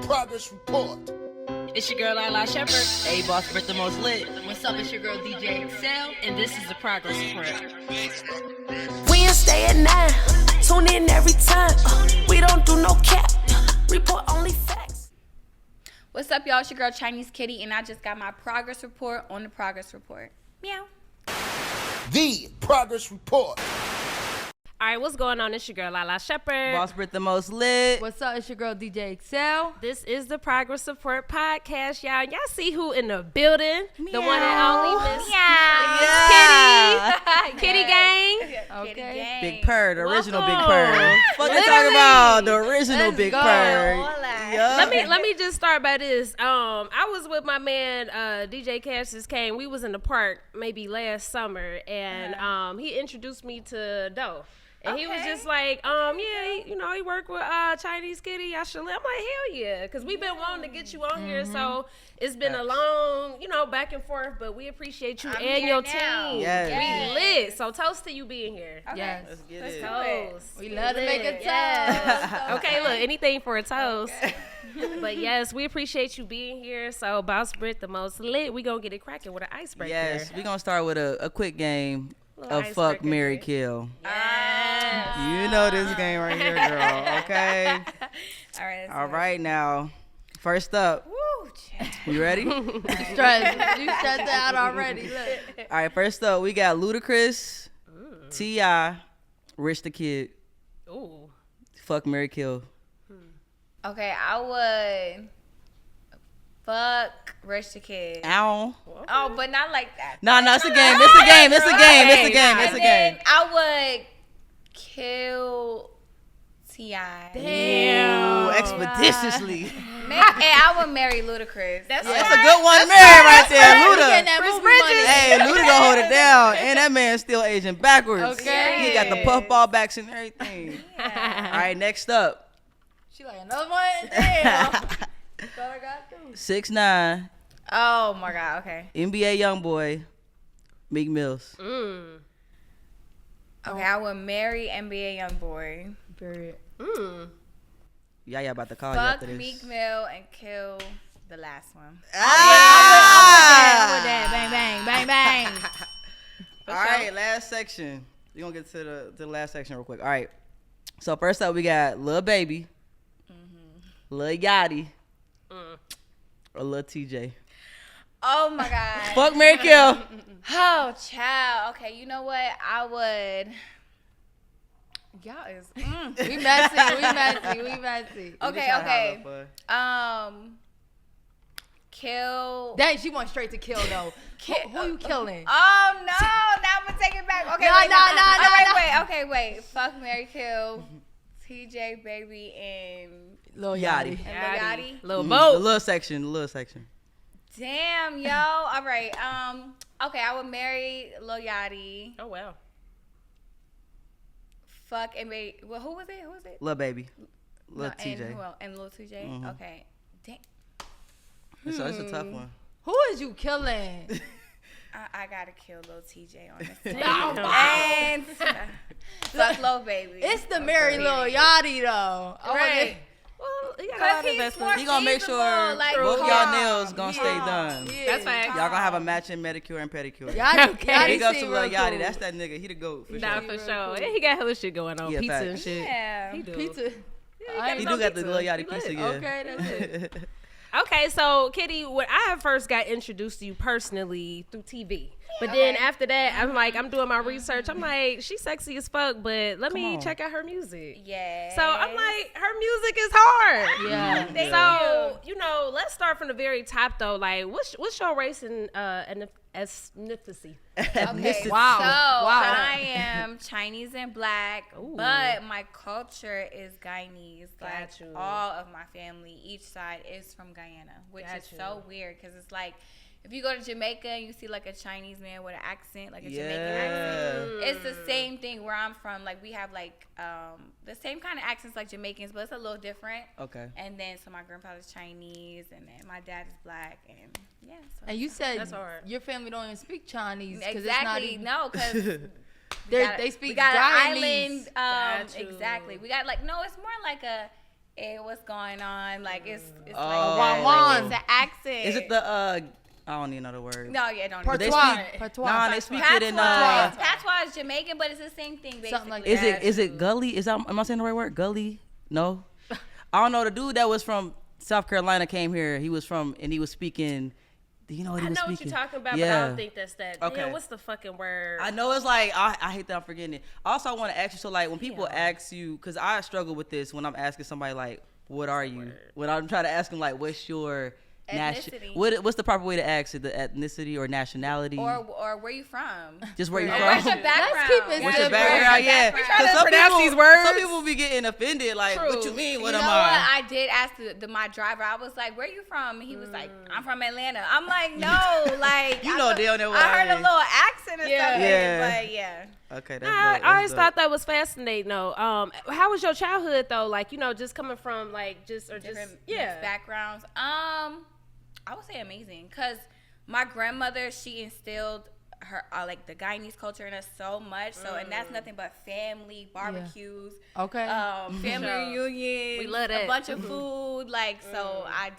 Progress Report. It's your girl, Lala Shepherd. Hey, boss, Britt the most lit. What's up? It's your girl, DJ Excel. And this is the Progress Report. Wednesday at 9. Tune in every time. We don't do no cap. Report only facts. What's up, y'all? It's your girl, Chinese Kitty, and I just got my progress report on the progress report. Meow. The Progress Report. All right, what's going on? It's your girl, Lala Shepherd. Boss, Britt the most lit. What's up? It's your girl, DJ Excel. This is the Progress Report podcast, y'all. Y'all see who in the building? Meow. The one and only Miss Kitty. Kitty gang. Okay. Gang. Big Purr, the original Big Welcome. Purr. Fuck you talking about? The original Let's Big go. Purr. Hola. Let me just start by this. I was with my man DJ Cassius Kane. We was in the park maybe last summer, and he introduced me to Doe. And he was just like, he worked with Chinese Kitty. I should. I'm like, hell yeah, because we've been wanting to get you on here. So it's been a long, back and forth. But we appreciate you and your team. Yes. We lit. So toast to you being here. Okay. Yes. Let's get Let's it. toast. We love to make a toast. Yes. Okay, look, anything for a toast. But yes, we appreciate you being here. So Boss Britt, the most lit. We gonna get it cracking with an icebreaker. Yes, we're going to start with a quick game Little of Fuck, icebreaker. Marry, Kill. Yes. You know this game right here, girl, okay? All right. All right, now, first up, Woo, child. you ready? Stress. You stressed out already. Look. All right, first up, we got Ludacris, T.I., Rich the Kid. Ooh. Fuck, Marry, Kill. Okay, I would fuck Rich the Kid. Ow. Oh, but not like that. No, it's a game. It's a game. It's a game. It's a game. It's And a game. then I would kill T.I. Ooh, expeditiously. And I would marry Ludacris. That's a good one to marry right there, We Luda. getting that movie money. Hey, Luda gonna hold it down, and that man's still aging backwards. Okay. He got the puffball backs and everything. All right, next up, She like, another one? Damn. Thought I got through. 6ix9ine, Oh my God. Okay. NBA YoungBoy, Meek Mills. Mm. Okay, I would marry NBA YoungBoy. Period. Mm. Yeah, about to call you Fuck after this. Meek Mill and kill the last one. I'm with that. Bang, bang, bang, bang. All right, last section. We're gonna get to the last section real quick. All right. So first up, we got Lil Baby, Lil Yachty, or Lil TJ. Oh my God. Fuck, Marry, Kill. Oh, child. Okay, you know what? I would. Y'all is. We messy. Okay. Kill. Dang, she went straight to kill, though. Who you killing? Oh no! Now I'm gonna take it back. Okay, No, wait, no. All right, wait. Okay, wait. Fuck, marry, kill. TJ, baby, and Lil Yachty. Yachty. Little The boat. little section. Damn, yo. All right. Okay, I would marry Lil Yachty. Oh wow. Fuck and baby. Well, who was it? Lil Baby, Lil No, and TJ. who else? And Lil TJ. Okay. Damn. So it's a tough one. Who is you killing? I gotta kill Lil TJ on this. Damn. And fuck Lil Baby. It's the Mary Lil Yachty, though. Right. Well, you got a Cause lot of he's investments. more He gonna make sure feasible, like, both y'all calm. nails gonna stay done. That's facts. Y'all gonna have a matching manicure and pedicure. Yachty, Okay. Yachty Big up to seem Lil real Yachty. cool. That's that nigga. He the GOAT for Nah, sure. for sure. And he got hella shit going on. Yeah, Pizza facts. and shit. Yeah. He do. Pizza. He do got the Lil Yachty He lit. pizza, yeah. Okay, that's it. Okay, so Kitty, when I first got introduced to you personally through TV, but then after that, I'm doing my research. I'm like, she's sexy as fuck, but let me on. check out her music. Yeah. So I'm like, her music is hard. Yeah. Thank So let's start from the very top though. Like, what's your race and ethnicity? Okay, Wow. So Wow. I am Chinese and black, Ooh. but my culture is Guyanese. Like Got you. all of my family, each side is from Guyana, which Got is you. so weird because it's like if you go to Jamaica and you see like a Chinese man with an accent, like a Jamaican Yeah. accent, it's the same thing where I'm from. Like we have like the same kind of accents like Jamaicans, but it's a little different. Okay. And then so my grandfather's Chinese, and then my dad is black, and yeah. So And you said That's hard. your family don't even speak Chinese. 'Cause exactly It's not even, no, because they speak we got an Guyanese. island. Got you. Exactly. We got like no, it's more like a what's going on? Like it's Oh. like it's an accent. Is it the I don't even know the word. No, yeah, don't. They Patois. speak- Patois. Nah, they speak Patois. it in Patois is Jamaican, but it's the same thing basically. Something like Is it gully? Am I saying the right word? Gully? No. I don't know. The dude that was from South Carolina came here. He was speaking. Do you know what he I was know speaking? what you're talking about, but Yeah. I don't think that's that. Okay. Damn, what's the fucking word? I know it's like I hate that I'm forgetting it. Also, I want to ask you. So like when people ask you, because I struggle with this when I'm asking somebody like, "What are you?" When I'm trying to ask them like, "What's your ethnicity?" What's the proper way to ask it? The ethnicity or nationality? Or where you from? Just where you Or from? what's your background? Let's keep it What's your simple. background? Yeah. We're trying to 'Cause pronounce these words. Some people be getting offended. Like, True. what you mean? What You am know I? what? I did ask my driver. I was like, "Where you from?" And he was like, "I'm from Atlanta." I'm like, "No, like You know damn well I heard where a it little accent or Yeah. something, Yeah. but yeah. Okay, that's I dope, always that's thought that was fascinating though. How was your childhood though? Like, just coming from like Different yeah. backgrounds. I would say amazing because my grandmother, she instilled her like the Guyanese culture in us so much. So and that's nothing but family barbecues. Okay. Family reunions. We love that. A bunch of food. Like so, I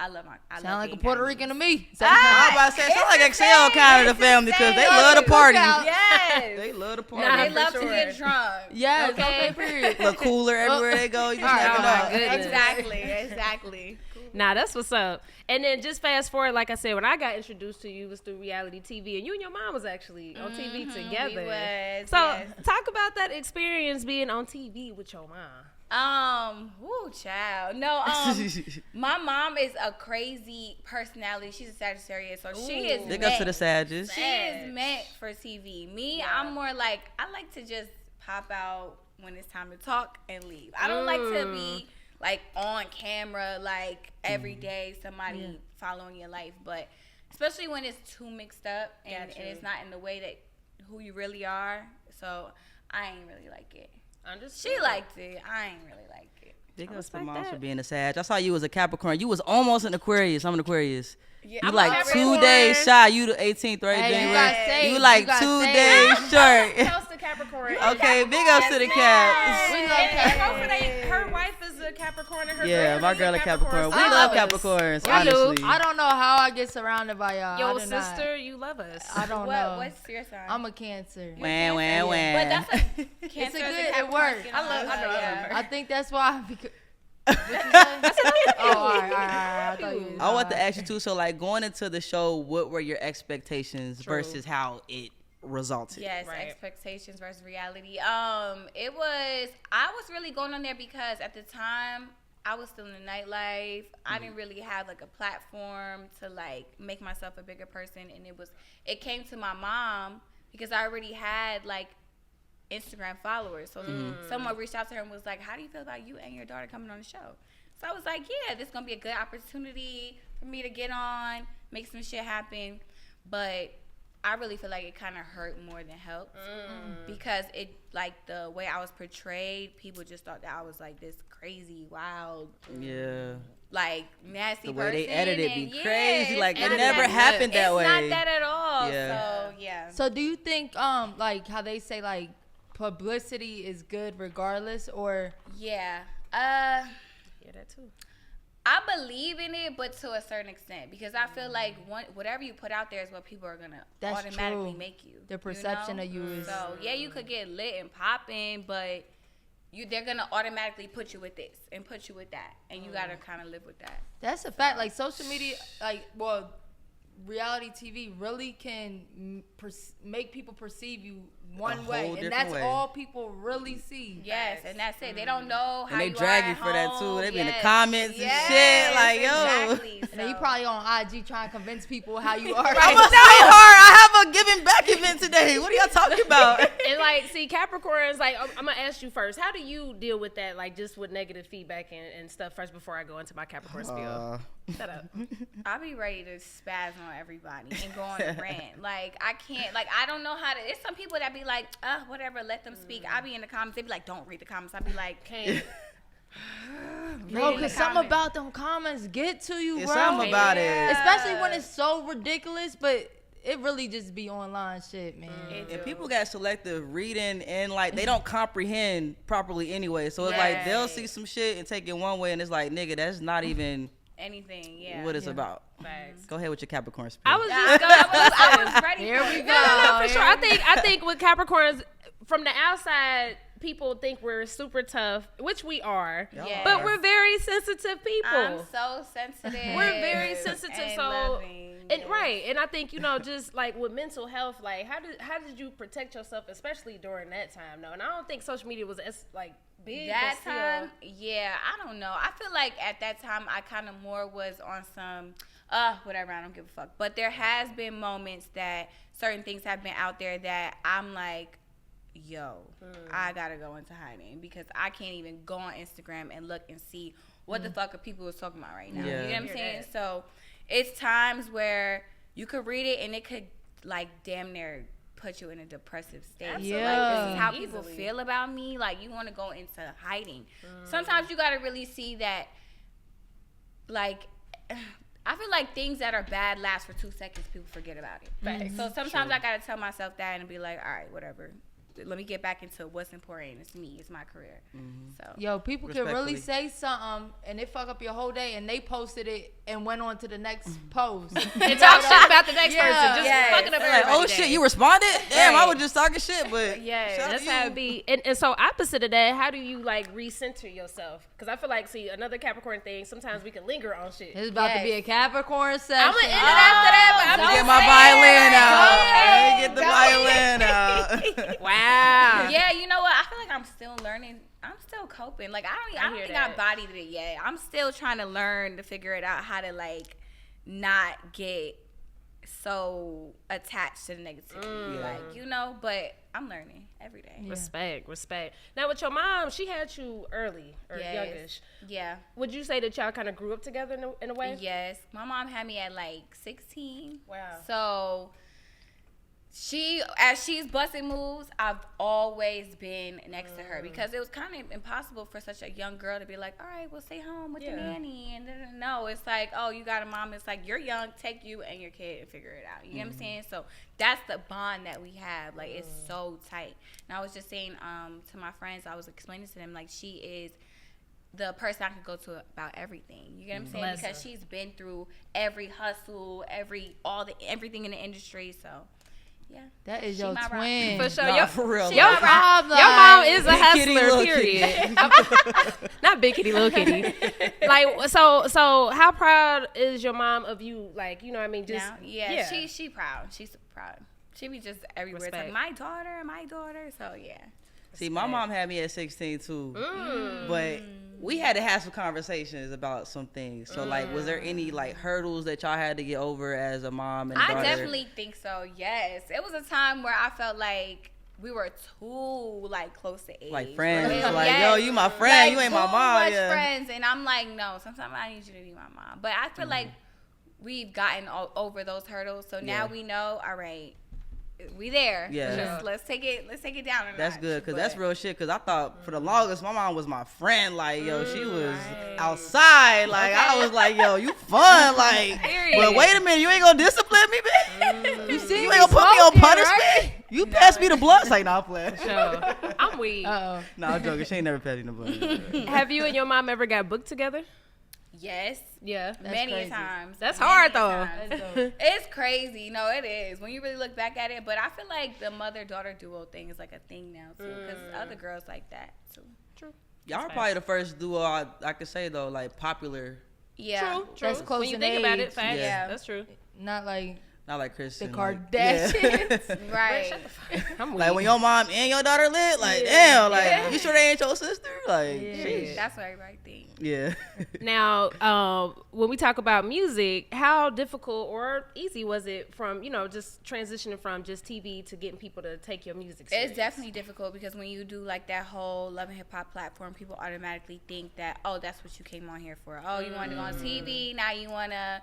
love Sound love like a being Puerto Guyanese. Rican to me. I'm about to say, it sound like Excel kind of the family because they love to party. Yes. They love to party. Nah, They for love to sure. get drunk. Yes. Okay. Okay. Period. Look cooler everywhere they go. You just All right, never all know. right, goodness. Exactly. Nah, that's what's up. And then just fast forward, like I said, when I got introduced to you, it was through reality TV, and you and your mom was actually on TV together. We was, so yes. talk about that experience being on TV with your mom. Woo, child. No, my mom is a crazy personality. She's a Sagittarius, so she is Big up to the Sages. She is meant for TV. Me, I'm more like, I like to just pop out when it's time to talk and leave. I don't like to be like on camera like every day, somebody following your life, but especially when it's too mixed up and it's not in the way that who you really are. So I ain't really like it. She liked it. I ain't really like it. Big ups to moms for being a Sag. I saw you as a Capricorn. You was almost an Aquarius. I'm an Aquarius. Yeah, You I'm like a 2 Capricorn. days shy. You the 18th, right? Hey, you January. got saved. You like You got 2 saved. days short. Close to Capricorn. Okay, big ups to the Caps. We love And Capricorn. her wife is a Capricorn, and her Yeah, girl my is girl a Capricorn. We I love love us. Capricorns, I do. honestly. I don't know how I get surrounded by y'all. Yo, I do not. sister, you love us. I don't know. What's your sign? I'm a Cancer. Wham, wham, But wham. that's a Cancer. good- is a it Capricorn, works. you I know. yeah. I think that's why. What you say? Oh, all right. I thought you. I want to ask you too. So, like going into the show, what were your expectations versus how it resulted? Yes, Right. expectations versus reality. I was really going on there because at the time I was still in the nightlife. I didn't really have like a platform to like make myself a bigger person, and it came to my mom because I already had like Instagram followers. So someone reached out to her and was like, "How do you feel about you and your daughter coming on the show?" So I was like, "Yeah, this is gonna be a good opportunity for me to get on, make some shit happen." But I really feel like it kind of hurt more than helped because it like the way I was portrayed, people just thought that I was like this crazy, wild, Yeah. like nasty The way person. they edit it and be crazy. it's Like it not never that- happened that way. It's not that at all. Yeah. So yeah. So do you think like how they say like publicity is good regardless, or Yeah. Yeah, that too. I believe in it, but to a certain extent, because I feel like whatever you put out there is what people are gonna That's automatically true. make you. the perception you know? of you is So yeah, you could get lit and popping, but they're gonna automatically put you with this and put you with that, and you gotta kind of live with that. that's a fact. Like social media, reality TV really can make people perceive you one whole way, different and that's way. all people really see. Yes, and that's it. They don't know how And they you drag are you at for that, home. too. They be in the Yes. comments and Yes, shit, like, yo. exactly. And then you So- probably on IG trying to convince people how you are. I'm gonna tell you hard. I have a giving back event today. What are y'all talking about? And like, see, Capricorns, like, I'm gonna ask you first. How do you deal with that, like, just with negative feedback and stuff first before I go into my Capricorn spiel? Shut up. I'll be ready to spaz on everybody and go on a rant. Like, I can't, like, I don't know how to. There's some people that be like, whatever, let them speak. I be in the comments. They be like, don't read the comments. I be like, Can't. No, in the because something comments. about them comments get to you, It's bro. something about it. Especially when it's so ridiculous, but it really just be online shit, man. And people got selective reading and like they don't comprehend properly anyway. So it's like they'll see some shit and take it one way and it's like, nigga, that's not even anything. what it's about. Facts. Go ahead with your Capricorn spirit. I was just going. I was ready. Here we go. No, for sure. I think with Capricorns, from the outside, people think we're super tough, which we are. Yes. But we're very sensitive people. I'm so sensitive. We're very sensitive. and So, loving. and right, and I think just like with mental health, like how did you protect yourself, especially during that time? No, and I don't think social media was as like big that but time. Yeah, I don't know. I feel like at that time I kind of more was on some whatever. I don't give a fuck. But there has been moments that certain things have been out there that I'm like, yo, I gotta go into hiding because I can't even go on Instagram and look and see what the fuck are people talking about right now. Yeah. You know what I'm saying? So it's times where you could read it and it could like damn near put you in a depressive state. So like this is how people feel about me. Like you want to go into hiding. Sometimes you gotta really see that. Like I feel like things that are bad last for 2 seconds. People forget about it. So sometimes I gotta tell myself that and be like, all right, whatever. Let me get back into what's important. It's me. It's my career. So Yo, people can really say something and it fuck up your whole day, and they posted it and went on to the next post. and talk shit about the next person, just fucking up like, everybody's oh day. shit, you responded? Damn, Right. I was just talking shit, but That's how it be. And so opposite of that, how do you like recenter yourself? Because I feel like, see, another Capricorn thing, sometimes we can linger on shit. It's about to be a Capricorn session. I'm gonna end it after that, but I'm get just my saying. violin out. Get the violin out. Wow. yeah, you know what? I feel like I'm still learning. I'm still coping. Like I don't hear think that. I bodied it yet. I'm still trying to learn to figure it out how to like not get so attached to the negativity. Like, you know, but I'm learning every day. Respect. Now with your mom, she had you early or youngish. Yeah. Would you say that y'all kind of grew up together in a way? Yes. My mom had me at like 16. Wow. So as she's busting moves, I've always been next to her because it was kind of impossible for such a young girl to be like, all right, well, stay home with the nanny. And then, no, it's like, oh, you got a mom. It's like, you're young, take you and your kid and figure it out. You know what I'm saying? So that's the bond that we have. Like, it's so tight. And I was just saying to my friends, I was explaining to them, like, she is the person I can go to about everything. You get what I'm saying? Bless Because her. she's been through every hustle, everything in the industry. So yeah, That is She your my rock. twin. For sure. Nah, for real. Your like, mom is a Big kitty, hustler, little period. Not big kitty, little kitty. Like, so how proud is your mom of you? Like, you know what I mean? Just now, she proud. She's proud. She be just everywhere. It's Respect. like my daughter. So yeah. See, my mom had me at 16 too, but we had to have some conversations about some things. So, like, was there any like hurdles that y'all had to get over as a mom and I daughter? definitely think so. Yes, it was a time where I felt like we were too like close to age, Like friends. Like, Like, yes. yo, you my friend. Like, You ain't my too mom. much Yeah. friends, and I'm like, no. Sometimes I need you to be my mom. But I feel like we've gotten over those hurdles, so now we know. All right, we there. Yeah. Let's take it down. A That's notch. good, because that's But- real shit. Because I thought for the longest, my mom was my friend. Like, yo, she was outside. Like, I was like, yo, you fun. Like, but wait a minute, you ain't gonna discipline me, bitch. You see, you ain't gonna put me on punishment. Right? You pass me the blunt. It's like, nah, I'm playing. Sure. I'm weak. Uh-oh. Nah, I'm joking. She ain't never passed me the blunt. Have you and your mom ever got booked together? Yes. Yeah. Many crazy. times. That's Many hard, though. times. It's crazy. No, it is. When you really look back at it. But I feel like the mother-daughter duo thing is like a thing now, too. Because other girls like that, too. Y'all are probably the first duo I could say, though, like, popular. Yeah. True. That's close When you in think about it, age. facts. Yeah. That's true. Not like Not like Chris. the and, Kardashians. Like, Right. I'm weak. like, when your mom and your daughter lit, like, damn, like, you sure they ain't your sister? Like, sheesh. That's what everybody thinks. Yeah. Now, when we talk about music, how difficult or easy was it from, just transitioning from just TV to getting people to take your music serious? It's definitely difficult because when you do like that whole Love and Hip Hop platform, people automatically think that, oh, that's what you came on here for. Oh, you wanted to go on TV, now you want to.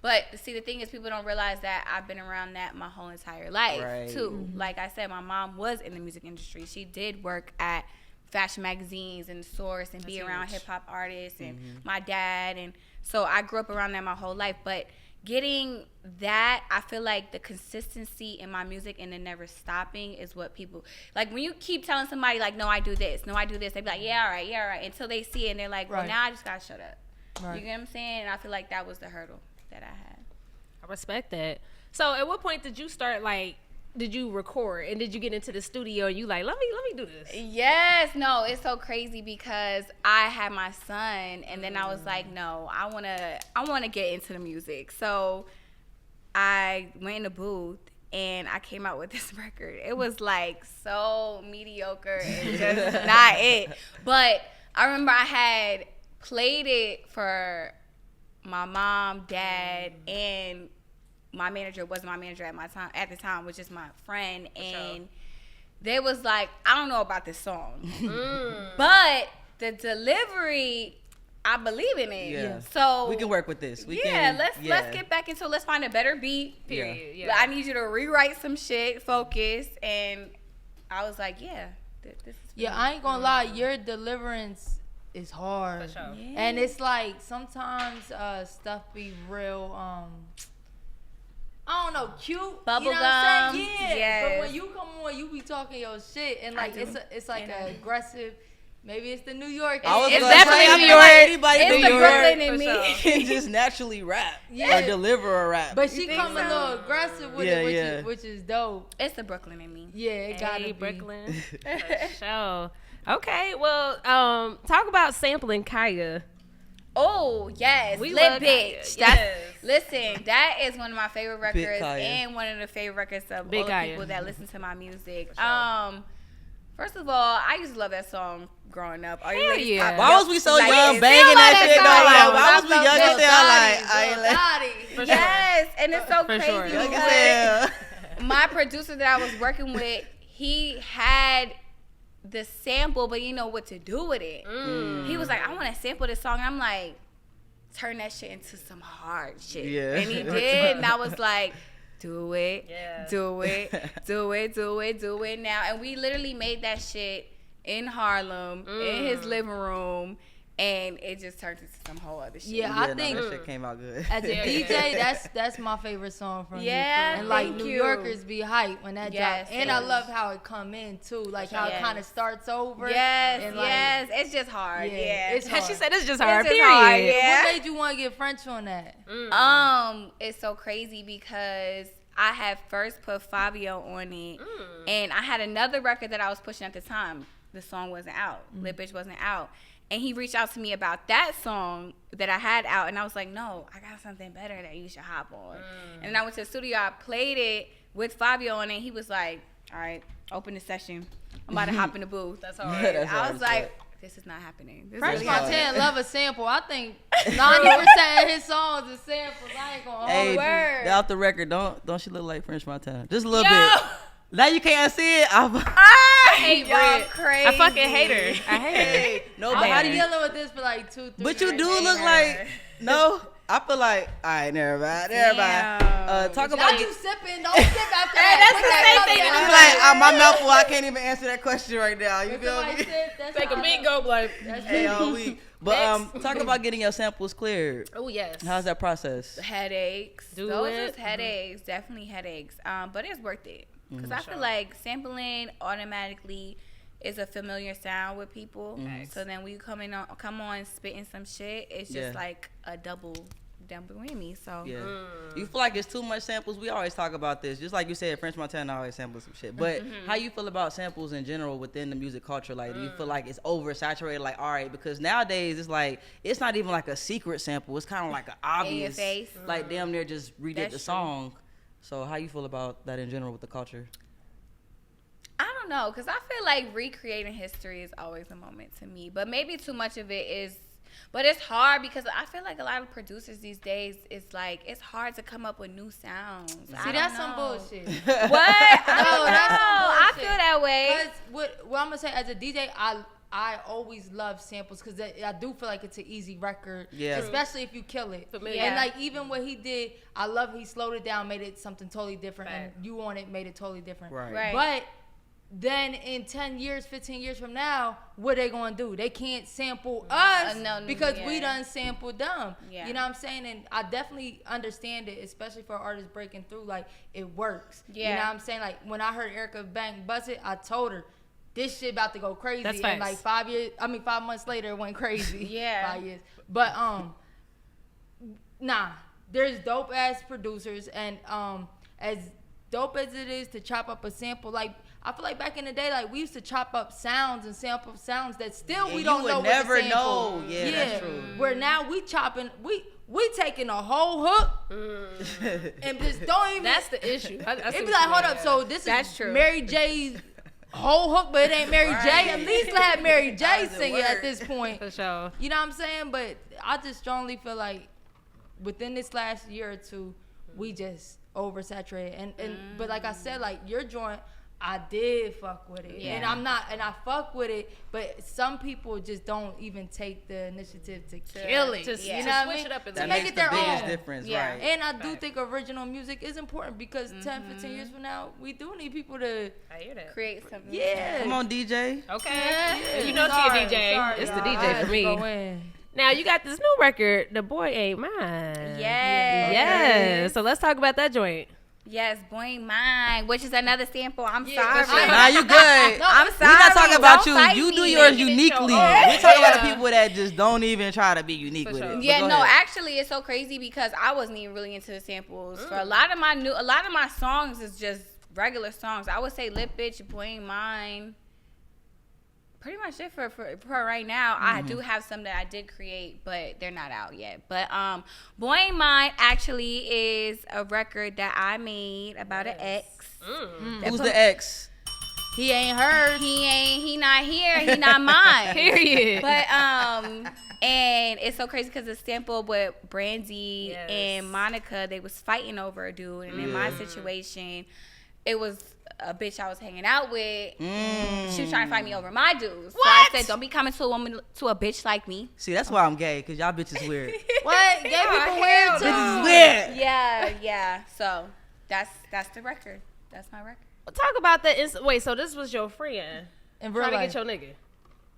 But see, the thing is, people don't realize that I've been around that my whole entire life, Right. too. Like I said, my mom was in the music industry. She did work at fashion magazines and Source and be around hip-hop artists and my dad. And so I grew up around that my whole life. But getting that, I feel like the consistency in my music and the never stopping is what people like. When you keep telling somebody like, no, I do this, they be like, yeah, all right, until they see it and they're like, well, now I just gotta shut up. Right. You get what I'm saying? And I feel like that was the hurdle that I had. I respect that. So at what point did you start, like, did you record and did you get into the studio and you like, let me do this? Yes. No, it's so crazy because I had my son and then I was like, no, I wanna get into the music. So I went in the booth and I came out with this record. It was like so mediocre and just not it. But I remember I had played it for my mom, dad, and my manager wasn't my manager at the time, was just my friend, and they was like, I don't know about this song, but the delivery, I believe in it. Yeah. So we can work with this. Let's get back into. Let's find a better beat. Period. Yeah. I need you to rewrite some shit, focus, and I was like, this is I ain't gonna lie, your deliverance is hard. For sure. Yeah. And it's like sometimes stuff be real I don't know, cute. Bubble you know what I'm gum. saying? Yeah. Yes. But when you come on, you be talking your shit and like it's like an aggressive. Maybe it's the New York. It's definitely New York. Anybody It's New the York Brooklyn in me. can just naturally rap Yeah. or deliver a rap. But she think come a so? little aggressive with it, which is dope. It's the Brooklyn in me. Yeah, it gotta be. Brooklyn. For sure. Okay, well, talk about sampling Khia. Oh, yes. We Lit love Bitch. Khia. Listen, that is one of my favorite records Khia. and one of the favorite records of Big all the Khia. people that listen to my music. First of all, I used to love that song growing up. Are you Hell ladies? yeah. Why was we so Like, young still banging love that shit though? song. Like, why was we young as hell? Like, I ain't like, Yes, and it's so For crazy. sure. young because as hell. my producer that I was working with, he had the sample, but he didn't know what to do with it. He was like, I want to sample this song. And I'm like, turn that shit into some hard shit. Yeah. And he did, and I was like, do it, Yeah. do it now. And we literally made that shit in Harlem, in his living room, and it just turned into some whole other shit. Yeah, I think that shit came out good. as a DJ, that's my favorite song from you. Yeah, And like thank New you. Yorkers be hype when that Yes, drops. And I love how it come in too, like how it Yes. kind of starts over. Yes, and like, yes, it's just hard. Yeah, it's hard. She said it's just hard, It's just period. hard, yeah. What made you want to get French on that? It's so crazy because I had first put Fabio on it, and I had another record that I was pushing at the time. The song wasn't out. Lit Bitch wasn't out. And he reached out to me about that song that I had out, and I was like, no, I got something better that you should hop on. And then I went to the studio, I played it with Fabio on it, and he was like, all right, open the session. I'm about to hop in the booth. That's all right. That's I hard was as like, fuck. this is not happening. This French really Montana love a sample. I think 90% of his songs are samples. I ain't gonna Hey, hold word. off the record, don't she look like French Montana? Just a little Yo. bit. Now you can't see it. I hate Y'all Britt. Crazy. I fucking hate her. I hate her. No, but I've how been do you? dealing with this for like 2-3 But you years. do look like no. I feel like all right, never mind. Talk Not about you sipping. Don't sip after Hey, that. that's Put the that same cup thing down. I'm like my mouth full. I can't even answer that question right now. You If feel somebody me? sip, that's Take how a I big know. go, like. That's Hey, it. all week. But Next. talk about getting your samples cleared. Oh yes. How's that process? Headaches. Do Those it. is headaches. Definitely headaches. But it's worth it because I feel like sampling automatically is a familiar sound with people. So then when you come on spitting some shit, it's just Yeah. like a double whammy. So Yeah. You feel like it's too much samples? We always talk about this. Just like you said, French Montana always samples some shit. But how you feel about samples in general within the music culture? Like, do you feel like it's oversaturated? Like, all right, because nowadays it's like, it's not even like a secret sample. It's kind of like an obvious, face. like damn near just redid That's the true. song. So how you feel about that in general with the culture? I don't know, because I feel like recreating history is always a moment to me. But maybe too much of it is, but it's hard because I feel like a lot of producers these days, it's like, it's hard to come up with new sounds. See, that's some bullshit. What? I don't that's some know. I bullshit. feel that way. Because what I'm gonna say as a DJ, I always love samples because I do feel like it's an easy record, Yeah. especially if you kill it. Familiar. And like even what he did, I love he slowed it down, made it something totally different, and you on it made it totally different. Right. Right. But then in 10 years, 15 years from now, what they gonna do? They can't sample us because we done sampled them. Yeah. You know what I'm saying? And I definitely understand it, especially for artists breaking through. Like, it works. Yeah. You know what I'm saying? Like, when I heard Erica Bank bust it, I told her, this shit about to go crazy. That's and facts. like 5 months later, it went crazy. Yeah. 5 years. But, nah, there's dope ass producers, and as dope as it is to chop up a sample, like, I feel like back in the day, like, we used to chop up sounds and sample sounds that still we don't know what to sample. Know. Yeah, that's true. Where now we chopping, we taking a whole hook and just don't even. That's the issue. It be like, hold up, so this is Mary J's whole hook, but it ain't Mary J. At least let Mary J sing it at this point. For sure. You know what I'm saying? But I just strongly feel like within this last year or two, we just oversaturated. And but like I said, like, your joint, I did fuck with it. Yeah. And I fuck with it, but some people just don't even take the initiative to kill it. You know what I switch mean? it up and To That make makes it the their biggest own. difference, Yeah. right? And I do think original music is important because 10, 15 years from now, we do need people to I hear that. create something. Yeah. Come on, DJ. Okay. Yeah. You know Sorry, she a DJ. sorry, It's the y'all. I DJ had for to me. go in. Now you got this new record, The Boy Ain't Mine. Yes. Yes. So let's talk about that joint. Yes, Boy Mine, which is another sample. I'm sorry. Nah, you good. I'm sorry. We're not talking about Don't you. fight You me. do yours Making it uniquely. show. We're talking about the people that just don't even try to be unique For with sure. it. But Yeah, go no, ahead. actually, it's so crazy because I wasn't even really into the samples. For a lot of my songs is just regular songs. I would say Lip Bitch, Boy Ain't Mine. Pretty much it for right now. I do have some that I did create, but they're not out yet. But Boy Ain't Mine actually is a record that I made about an ex. Who's the ex? He ain't heard. He not here. He not mine. Period. But and it's so crazy because it's sampled with Brandy Yes. and Monica. They was fighting over a dude, and in my situation, it was a bitch I was hanging out with. She was trying to fight me over my dudes. So I said, don't be coming to a bitch like me. See, that's why I'm gay, because y'all bitches weird. What? Gay people weird too. Bitches weird. Yeah. So that's the record. That's my record. Talk about the wait. So this was your friend In real trying to life. get your nigga.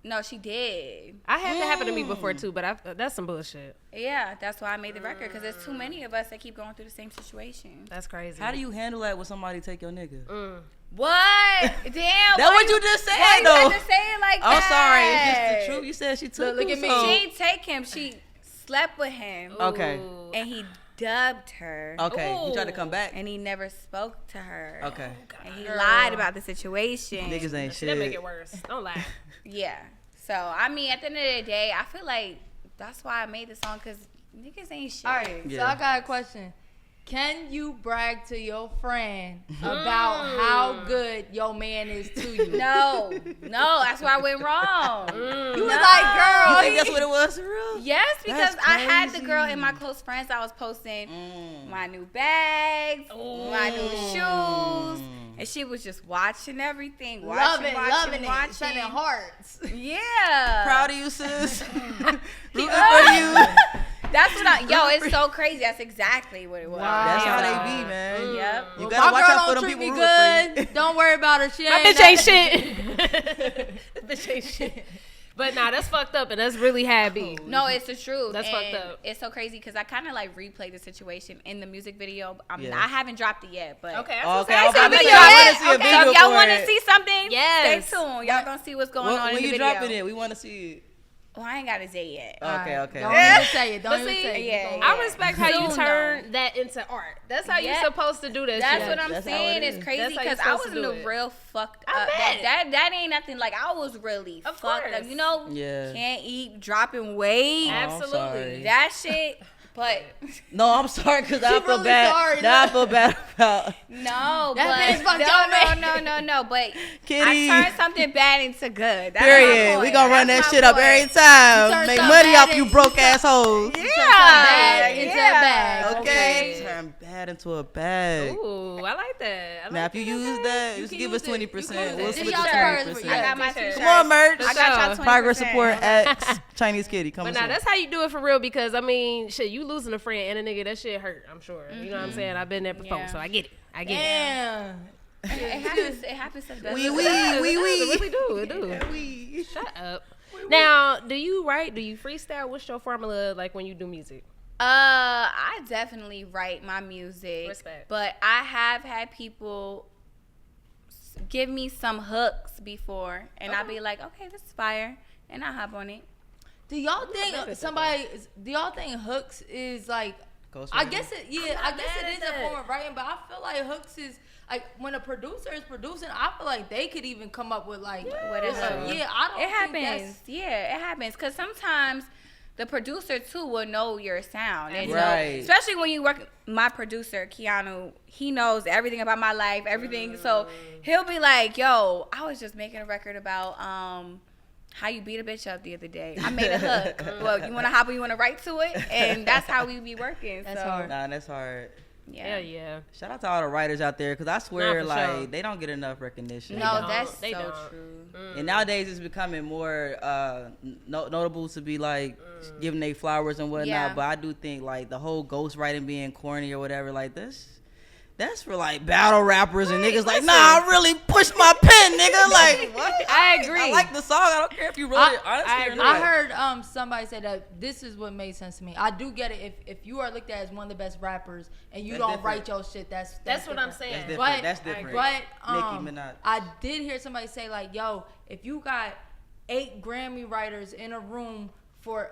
No, she did. I had that happen to me before too, but that's some bullshit. Yeah, that's why I made the record, because there's too many of us that keep going through the same situation. That's crazy. How do you handle that when somebody take your nigga? What? Damn. That's why what you just said, why though. You had to say it like I'm that? sorry. It's just the truth. You said she took Look you, at me. so- She didn't take him. She slept with him. Okay. And he dubbed her. Okay. You tried to come back? And he never spoke to her. Okay. And he lied about the situation. Niggas ain't That make shit. it worse. Don't lie. Yeah. So, I mean, at the end of the day, I feel like that's why I made the song, because niggas ain't shit. All right, so Yeah. I got a question. Can you brag to your friend about how good your man is to you? No, that's where I went wrong. You was like, girl. You think that's what it was for real? Yes, because That's I had the girl crazy. in my close friends. I was posting my new bags, my new shoes, and she was just watching everything, loving watching. it, sending hearts. Yeah, Proud of you, sis. Rooting for you. That's what it's so crazy. That's exactly what it was. That's how Yeah. they be, man. Yep. You My gotta watch girl out for don't them treat people me rooting for you. good. Don't worry about her. She My ain't bitch ain't nothing. shit. Bitch ain't shit. But nah, that's fucked up, and that's really happy. No, it's the truth. That's and fucked up. It's so crazy because I kind of like replayed the situation in the music video. Yeah. I haven't dropped it yet, but Okay, Okay, I I was about to video say, I yet? want to see a Okay. video So if y'all for want it. to see something, Yes. stay tuned. Y'all gonna see what's going on When in the you video. dropping it, we want to see it. Well, I ain't got a date yet. Okay. Don't even say it. Don't But even see, say it. yeah, Keep yeah. going. I respect how you Soon, turn that into art. That's how Yeah. you're supposed to do that That's shit. what I'm That's how saying. it It's is. crazy That's how you because I supposed was to in do a it. real fucked I up. bet. That ain't nothing. Like I was really Of fucked course. up. You know, Yeah. can't eat, dropping weight. Absolutely. sorry. That shit. But No, I'm sorry because I feel really bad. sorry, Now I look. feel bad about no, That bitch but fucked your no. But Kitty. I turned something bad into good. That's my Period. point. We gonna run that That's my shit up point. every time. turn Make something money bad off you in- broke assholes. Yeah, bad into a yeah. bag. Okay. Turn bad into a bag. Ooh, I like that. Now, if you use that, just can give use us it. 20%. You can use We'll it. split This the y'all's purse, 20%. I got my T-shirt. t-shirt. Come on, merch. I got y'all 20%. Progress support at Chinese Kitty. Come But on. now that's how you do it for real, because I mean, shit, you losing a friend and a nigga, that shit hurt. I'm sure. You know what I'm saying? I've been there before, Yeah. so I get it. I get it. Damn. It happens to the best. We. It do. Shut up. Now, do you write? Do you freestyle? What's your formula like when you do music? I definitely write my music. Respect. But I have had people give me some hooks before, and I'll be like, okay, this is fire, and I hop on it. Do y'all think hooks is like? I guess it is a form of writing, but I feel like hooks is like when a producer is producing. I feel like they could even come up with like What a hook. Yeah, I don't. It think happens. Yeah, it happens. Because sometimes the producer too will know your sound, and Right. especially when you work. My producer Keanu, he knows everything about my life, everything. So he'll be like, "Yo, I was just making a record about how you beat a bitch up the other day. I made a hook. Well, you want to hop or you want to write to it?" And that's how we be working. That's so, hard. Nah, that's hard. Yeah. Yeah. Shout out to all the writers out there, because I swear, Nah, for like, sure. they don't get enough recognition. No, don't. that's They so don't. true. And nowadays it's becoming more notable to be like giving they flowers and whatnot. Yeah. But I do think like the whole ghostwriting being corny or whatever like this. That's for like battle rappers and niggas like, nah, I really pushed my pen, nigga. Like, what? I agree. I like the song. I don't care if you wrote it honestly or not. I heard somebody say that this is what made sense to me. I do get it if you are looked at as one of the best rappers and you That's don't different. write your shit. That's That's what I'm different. saying. That's different. But That's different. But Nicki Minaj. I did hear somebody say like, yo, if you got 8 Grammy writers in a room for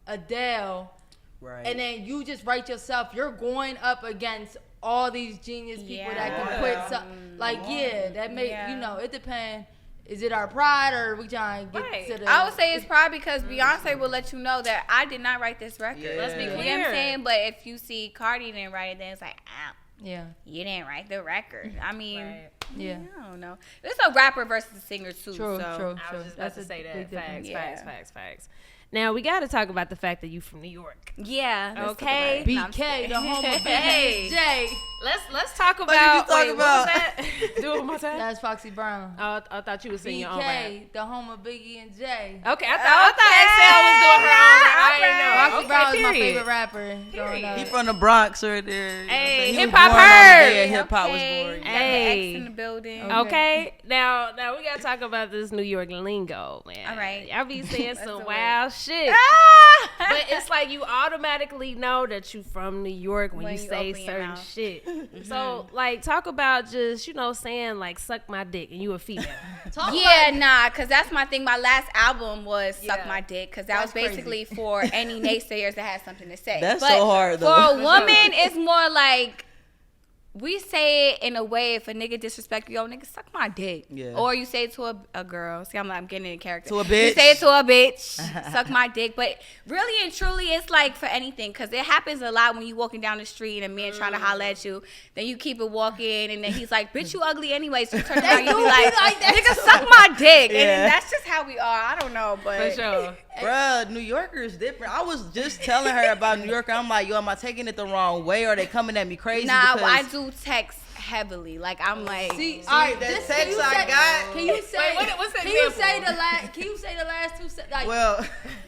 Adele, Right. and then you just write yourself, you're going up against all these genius people that can put some like that make it depends. Is it our pride or we trying to get to the? I would say it's pride because Beyonce will let you know that I did not write this record. Yeah. Let's be clear. You know what I'm saying? But if you see Cardi didn't write it, then it's like, yeah, you didn't write the record. I mean, yeah. I don't know. It's a rapper versus a singer too. True. I was just about to say that. Big Facts. Now we got to talk about the fact that you from New York. Yeah. Okay. BK, the home of BJ. Let's talk about. you talk wait, about? what was that? Do it one more time. That's Foxy Brown. Oh, I thought you was singing your own rap. BK, the home of Biggie and Jay. Okay, I thought Excel was doing her own rap. I didn't know. Foxy Okay, Brown is my period. favorite rapper. growing up. He from the Bronx right there. Hey, He was hip-hop born on the heard. day hip hop was Okay. born. Got the Hey. X in the building. Okay, now we gotta talk about this New York lingo, man. All right. Y'all be saying some do wild shit. But it's like you automatically know that you from New York when you say open your certain mouth. shit. So like talk about just, saying like suck my dick and you a female. Cause that's my thing. My last album was "Suck My Dick," cause that was That's basically for any naysayers that had something to say. That's But so hard, though. For a woman, it's more like we say it in a way. If a nigga disrespect you, yo, nigga, suck my dick. Yeah. Or you say it to a girl. See, I'm getting in character. To a You bitch. say it to a bitch, suck my dick. But really and truly, it's like for anything, cause it happens a lot when you walking down the street and a man trying to holler at you. Then you keep it walking, and then he's like, "Bitch, you ugly anyway." So you turn around, you be like, "Nigga, suck my dick." And then that's just how we are. I don't know, but For sure. Bruh, New Yorker is different. I was just telling her about New Yorker. I'm like, yo, am I taking it the wrong way? Or are they coming at me crazy? nah, because I do text heavily. Like I'm like, See, all right, that just- text can you I say- got. Can you say? Wait, what's the Can you say example? the last 2 like? Well,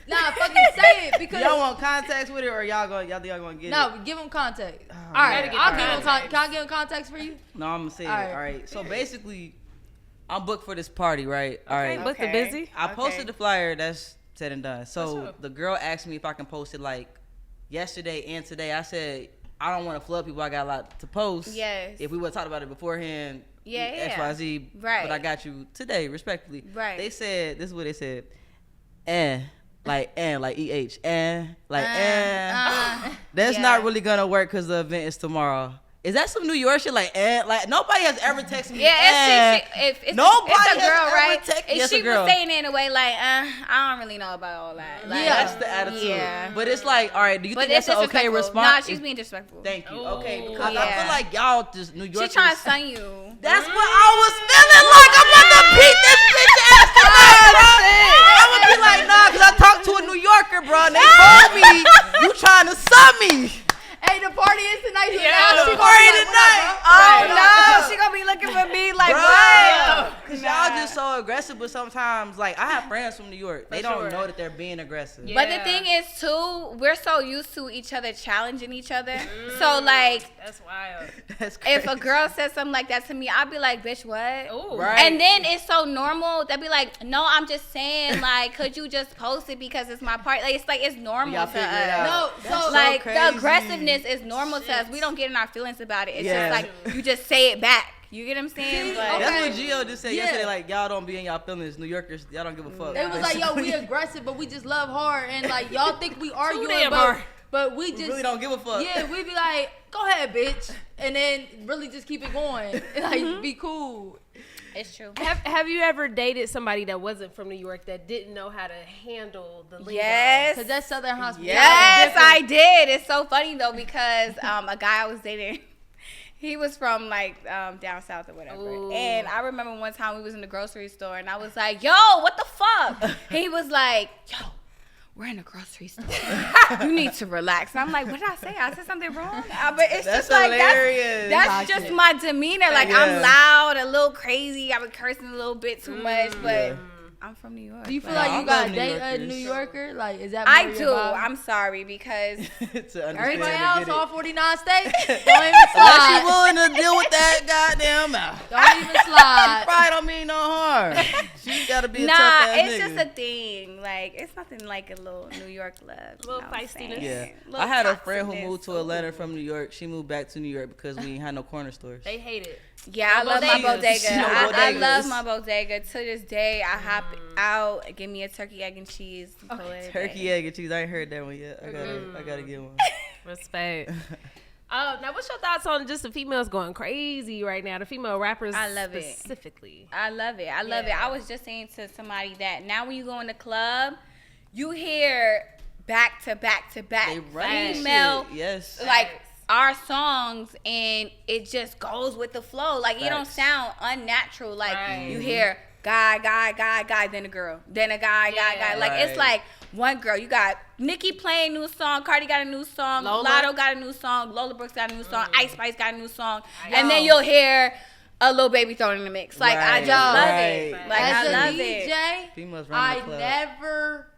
Nah, fucking say it because y'all want context with it, or y'all gonna get it? no, give them context. All gotta right, get I'll the give them context. Can I give them context for you? No, I'm gonna say All it. right. All right. So basically, I'm booked for this party, right? All right. Booked and busy. I posted the flyer. That's said and done. So What's up? the girl asked me if I can post it like yesterday and today. I said I don't want to flood people. I got a lot to post. Yes. If we would have talked about it beforehand, Yeah. XYZ. Right. But I got you today, respectfully. Right. They said this is what they said. Like EH. Like That's Yeah. not really gonna work because the event is tomorrow. Is that some New York shit? Like nobody has ever texted me. Yeah, if Nobody it's a has girl, ever right? texted- And yes, she a girl. was saying it in a way like, I don't really know about all that. Like, Yeah. That's the attitude. Yeah. But it's like, all right, do you But think it's that's an okay disrespectful. response? Nah, she's being disrespectful. Thank you. Ooh. Okay, because I Yeah. feel like y'all just New She Yorkers. trying to stun you. That's what I was feeling like. I'm about to beat this bitch ass tonight, bro. I would be like, nah, because I talked to a New Yorker, bro, and they told me you trying to sub me. Hey, the party is tonight. Yeah, She gonna be party like, what tonight. up, bro? Oh no, she gonna be looking for me like what? Because y'all just so aggressive. but sometimes, like, I have friends from New York. They don't know that they're being aggressive. But the thing is, too, we're so used to each other challenging each other. So, like, that's wild. That's crazy. If a girl says something like that to me, I'll be like, bitch, what? Ooh. Right. And then it's so normal. They'll be like, no, I'm just saying, like, could you just post it because it's my part? Like, it's normal Y'all to figure it us. out. No, That's so, Like, crazy. the aggressiveness is normal to us. We don't get in our feelings about it. It's just like, you just say it back. You get what I'm saying? But That's what Gio just said yesterday. Like, y'all don't be in y'all feelings. New Yorkers, y'all don't give a fuck. It was like, yo, we aggressive, but we just love hard, and like y'all think we arguing, but we just really don't give a fuck. Yeah, we be like, go ahead, bitch, and then really just keep it going, and like be cool. it's true. Have you ever dated somebody that wasn't from New York that didn't know how to handle the lingo? Yes. Cause that's Southern hospitality. Yes, I did. It's so funny though because a guy I was dating, he was from like down south or whatever. Ooh. And I remember one time we was in the grocery store and I was like, "Yo, what the fuck?" He was like, "Yo, we're in a grocery store. You need to relax." And I'm like, "What did I say? I said something wrong?" But it's That's just like hilarious. that's just my demeanor. Like I'm loud, a little crazy. I was cursing a little bit too much, but I'm from New York. Do you feel Like, like I you got love to New date a Yorkers. New Yorker? Like, is that I more do. your vibe? I'm sorry because To understand Everybody and else, get it. all 49 states, don't even Unless slide. you willing to deal with that goddamn mouth. Don't even slide. Pride don't mean no harm. She gotta be a nah, tough ass it's nigga. just a thing. Like it's nothing like a little New York love. Little you know what I'm feistiness. saying? Yeah, Little I had a friend who toxicness. moved to Atlanta from New York. She moved back to New York because we ain't had no corner stores. They hate it. Yeah, I No love my bodegas. bodega. No I bodegas. love my bodega. To this day, I hop out, give me a turkey, egg, and cheese. Call it a Turkey, day. egg, and cheese. I ain't heard that one yet. I gotta get one. Respect. Now, what's your thoughts on just the females going crazy right now? The female rappers, I love it. specifically. I love it. I love it. I was just saying to somebody that now when you go in the club, you hear back to back to back They run female shit. Yes. like our songs and it just goes with the flow. Like it don't Facts. sound unnatural. Like Right. you hear guy, then a girl, then a guy. Like it's Right. like one girl. You got Nicki playing new song, Cardi got a new song, Lola. Lotto got a new song, Lola Brooks got a new song, Ice Spice got a new song, and then you'll hear a little baby thrown in the mix. Like I Right. just love Right. it. Like As I a love DJ, it. Females run the I club. never.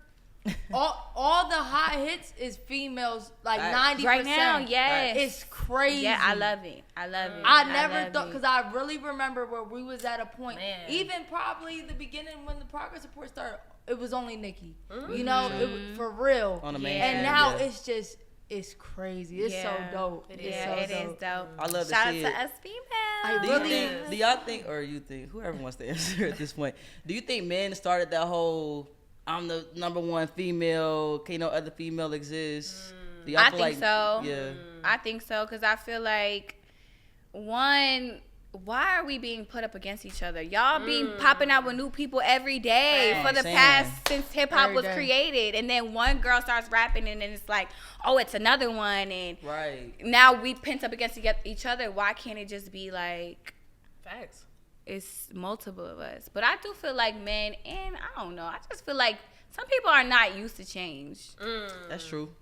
all the hot hits is females, like Right. 90%. Right now, yes. It's crazy. Yeah, I love it. I love it. I never love thought, it. because I really remember where we was at a point, Man. even probably the beginning when the progress report started, it was only Nicki. You know, it was for real. On the main Yeah. And stage, now yeah. it's just, it's crazy. It's so Yeah. dope. It It's is. so Yeah, it dope. is dope. I love to Shout out see to it. us females. I Do you really- think? Do y'all think, or you think, whoever wants to answer at this point, do you think men started that whole "I'm the number one female, can't no other female exist"? Do y'all I feel think so. Yeah. I think so because I feel like one. Why are we being put up against each other? Y'all be popping out with new people every day Right. for the Saying. past since hip hop Every was day. created, and then one girl starts rapping, and then it's like, oh, it's another one, and Right. now we pent up against each other. Why can't it just be like Facts. it's multiple of us? But I do feel like men, and I don't know, I just feel like some people are not used to change, That's true.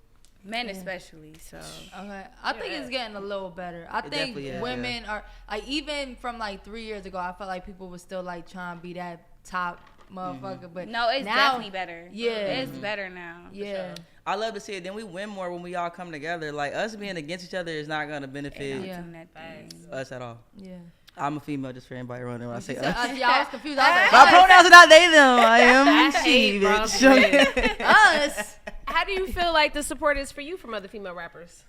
men especially. So Okay. I think it's getting a little better. I think definitely is, women are, like, even from like 3 years ago, I felt like people were still like trying to be that top motherfucker. But no, it's now, definitely better. Yeah. It's better now. Yeah. I love to see it. Then we win more when we all come together. Like us being against each other is not gonna benefit Yeah. Doing that thing. us at all. Yeah. I'm a female, just for anybody running when I say So, us. yeah, I was confused. I was My like, pronouns are not they them. I am I she, hate bro. bitch. us. How do you feel like the support is for you from other female rappers?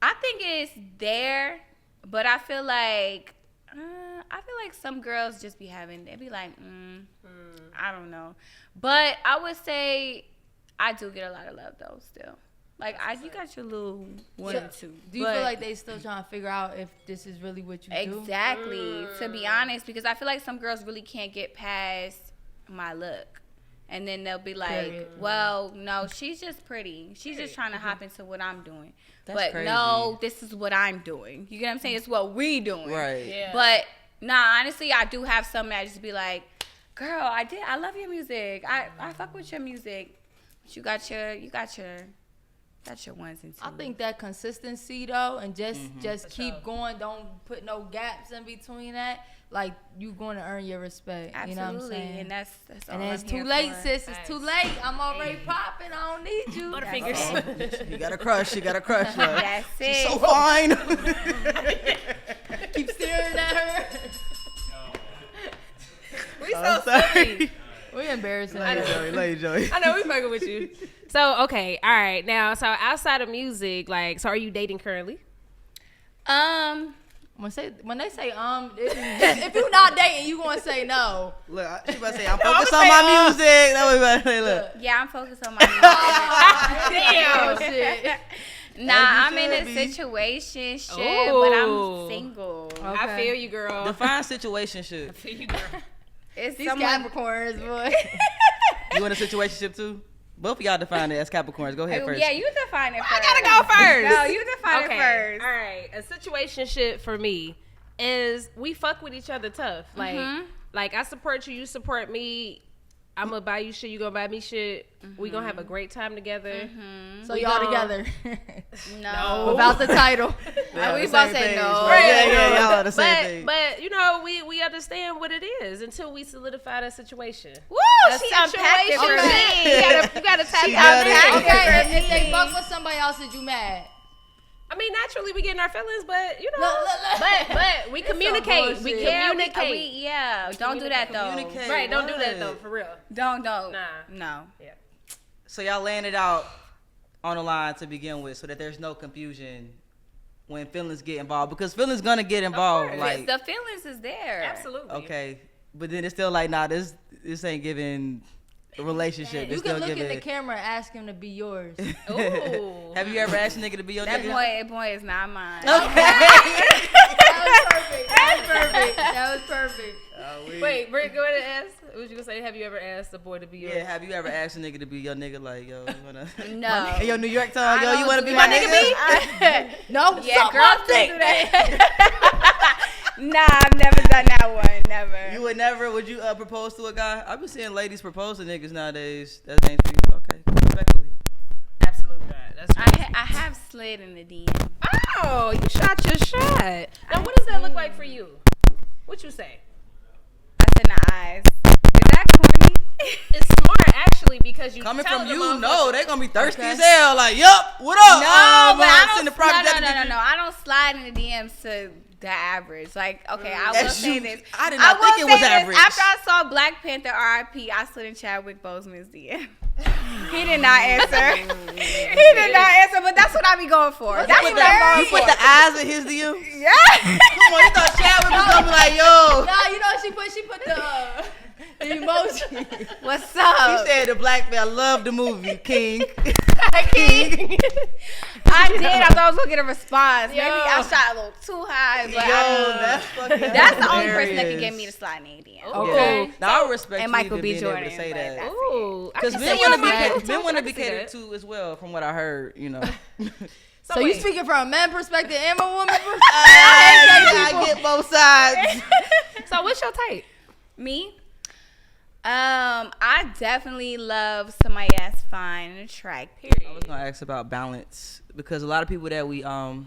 I think it's there, but I feel like some girls just be having. They be like, I don't know, but I would say I do get a lot of love though. Still, like you got your little one or two. Do you but- feel like they still trying to figure out if this is really what you do? Exactly. To be honest, because I feel like some girls really can't get past my look. And then they'll be like, Period. well, no, she's just pretty. She's just trying to hop into what I'm doing. That's but crazy. no, this is what I'm doing. You get what I'm saying? It's what we doing. Right. Yeah. But nah, honestly, I do have some that just be like, girl, I love your music. I fuck with your music. But you got your That's your ones and twos. I think that consistency though, and just keep going. Don't put no gaps in between that. Like you going to earn your respect. Absolutely. You know what I'm saying? And that's all and I'm it's here too late, for. sis. It's too late. I'm already popping. I don't need you. Butterfingers. You got a crush. You got a crush. Yo. That's it. She's so fine. Keep staring at her. We so silly. We embarrassing. Lady Joey. I know we fucking with you. So okay, all right. Now, so outside of music, like, so are you dating currently? When they say if you're not dating, you gonna say no. Look, she about to say I'm focused on my music. That was about to say, look. Yeah, I'm focused on my music. Damn shit. Nah, I'm in a situation, but I'm single. Okay. I feel you, girl. Define situationship. I feel you, girl. It's These someone. Capricorns, boy. You in a situationship too? Both of y'all define it as Capricorns. Go ahead first. Yeah, you define it first. I gotta go first. No, you define it first. All right. A situationship for me is we fuck with each other tough. Like I support you, you support me. I'm gonna buy you shit, you gonna buy me shit. We gonna have a great time together. So y'all together. No. Without the title. We both say no. Yeah, y'all are the same thing. But you know, we understand what it is until we solidify that situation. Woo, That she unpacked it for situation. me. You gotta tap She out got it. Okay, if they fuck with somebody else, is you mad? I mean, naturally we get in our feelings, but you know, Look. but we communicate. We bullshit. communicate. Don't do that though. Communicate. Right, don't do that What? though, for real. Don't. Nah. No. Yeah. So y'all laying it out on the line to begin with, so that there's no confusion when feelings get involved, because feelings gonna get involved. course. Like, The feelings is there. Absolutely. okay, but then it's still like, nah, this ain't giving a relationship. You It's can still look in giving. the camera and ask him to be yours. Ooh. Have you ever asked a nigga to be your That nigga? boy is not mine. That was perfect. Wait, Britt, go ahead and ask. What was you gonna say? Have you ever asked a boy to be yours? Yeah, have you ever asked a nigga to be your nigga? Like, yo, you wanna? No. Hey, yo, New York Time, I yo, you don't wanna do be my that. nigga? No, Yeah, suck girls my don't dick. do that. Nah, I've never done that one. Never. You would never? Would you propose to a guy? I've been seeing ladies propose to niggas nowadays. That ain't for you. Okay, respectfully. Absolutely not. That's crazy. I have slid in the DM. Oh, you shot your shot. Now, what does that look like for you? What you say? That's in the eyes. Is that corny? It's smart actually because you Coming tell from the you, motherfucker- no, they gonna be thirsty as hell. Like, yup, what up? No, but I send the don't. private No. I don't slide in the DMs to the average. Like, okay, I will That's say you. this. I did not will think it was say this. average. After I saw Black Panther R.I.P., I slid in Chadwick Boseman's DM. He did not answer. He did not answer, but that's what I be going for. That's what I'm You going put for. the eyes in his DM? Yeah. Come on, you thought Chadwick was gonna be like, yo. Nah, you know she put the emoji. What's He up? said the black man, I love the movie, King. King. I did. I thought I was gonna get a response. Maybe Yo. I shot a little too high, but That's fucking that's the only person that hilarious. can get me to slide in the DM. Okay. Yeah. Now I respect And you Michael even B. being Jordan, able to say but that. that's Ooh, Because men want to be catered to as well, from what I heard, you know. So you speaking from a man perspective and a woman perspective? I get both sides. So what's your type? Me? I definitely love somebody that's fine and attractive. Period. I was gonna ask about balance, because a lot of people that we have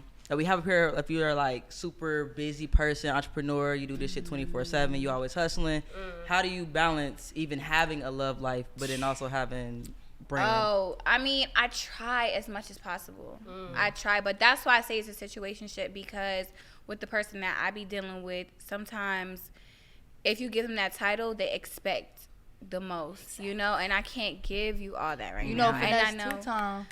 up here, if you're like super busy person, entrepreneur, you do this shit 24/7, you always hustling. How do you balance even having a love life, but then also having brand? Oh, I mean, I try as much as possible. I try, but that's why I say it's a situationship, because with the person that I be dealing with, sometimes if you give them that title, they expect the most, you know, and I can't give you all that right You now. know, And finesse 2 times.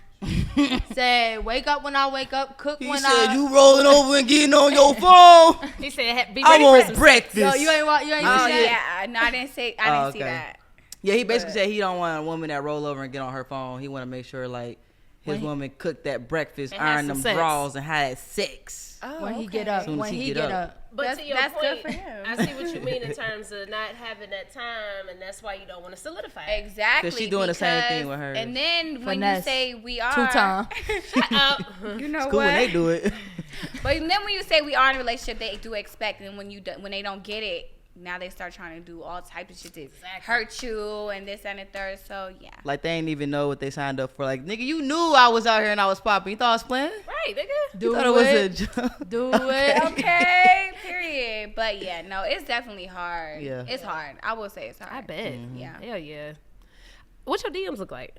Said, wake up when I wake up, cook He when said, I... you rolling over and getting on your phone. He said, "Be I ready for want some breakfast. Yo, you ain't Oh see that? yeah, no, I didn't say. I didn't see okay. that. Yeah, he basically said he don't want a woman that roll over and get on her phone. He want to make sure like his woman cook that breakfast, And have iron some them sex. drawers, and have sex. Oh, When he okay. get up. Soon as When he he get get up. up. But to your That's good point, for him. I see what you mean in terms of not having that time, and that's why you don't want to solidify it. Exactly. 'Cause she doing the same thing with hers. And then when you Finesse. say we are 2 times. Shut up. you know It's cool what? when they do it. But then when you say we are in a relationship, they do expect, and when they don't get it, now they start trying to do all types of shit to hurt you and this and the third. So yeah. Like they ain't even know what they signed up for. Like, nigga, you knew I was out here and I was popping. You thought I was playing? Right, nigga. You thought it was a joke. Do it. Okay, period. But yeah, no, it's definitely hard. Yeah. It's hard. I will say it's hard. I bet. Yeah. Hell yeah. What your DMs look like?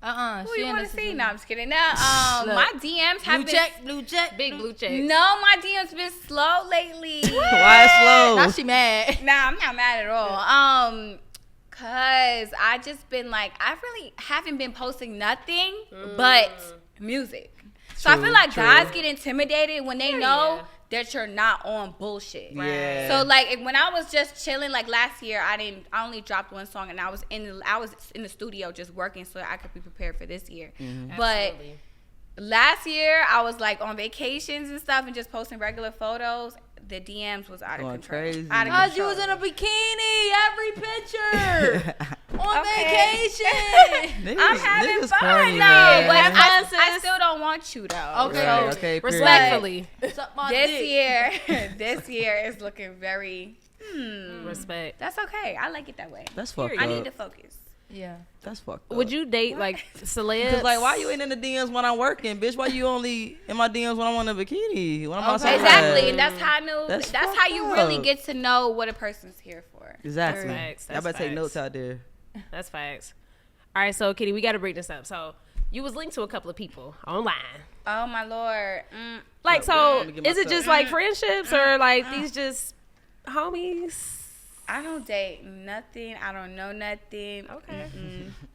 Who you want to see? No, I'm just kidding. Now, my DMs have blue check, Big blue checks. No, my DMs been slow lately. Why it's slow? Now she mad. Nah, I'm not mad at all. Cause I just been like, I really haven't been posting nothing but music. So I feel like guys get intimidated when they know that you're not on bullshit. Yeah. So like when I was just chilling, like last year, I only dropped one song, and I was in the studio just working so I could be prepared for this year. But last year I was like on vacations and stuff and just posting regular photos. The DMs was out of control. Crazy. Out of Cause you control. was in a bikini every picture on Okay. vacation. I'm having niggas fun corny, though, man. but Have fun, I sis. still don't want you though. Okay. Right, okay, period. Respectfully. Suck my This dick. this year is looking very. Respect. That's okay. I like it that way. That's fucked I up. need to focus. Yeah. That's fucked up. Would you date like celebs? Cause like, why you ain't in the DMs when I'm working, bitch? Why you only in my DMs when I'm on a bikini? When I'm outside? Exactly, and that's how I know. That's That's how you really fucked up. get to know what a person's here for. Exactly. Facts, Y'all better that's take facts. notes out there. That's facts. All right, so Kitty, we got to break this up. So you was linked to a couple of people online. Oh my lord. Like, so let me get my is it cup. just like friendships or like these just homies? I don't date nothing. I don't know nothing. Okay.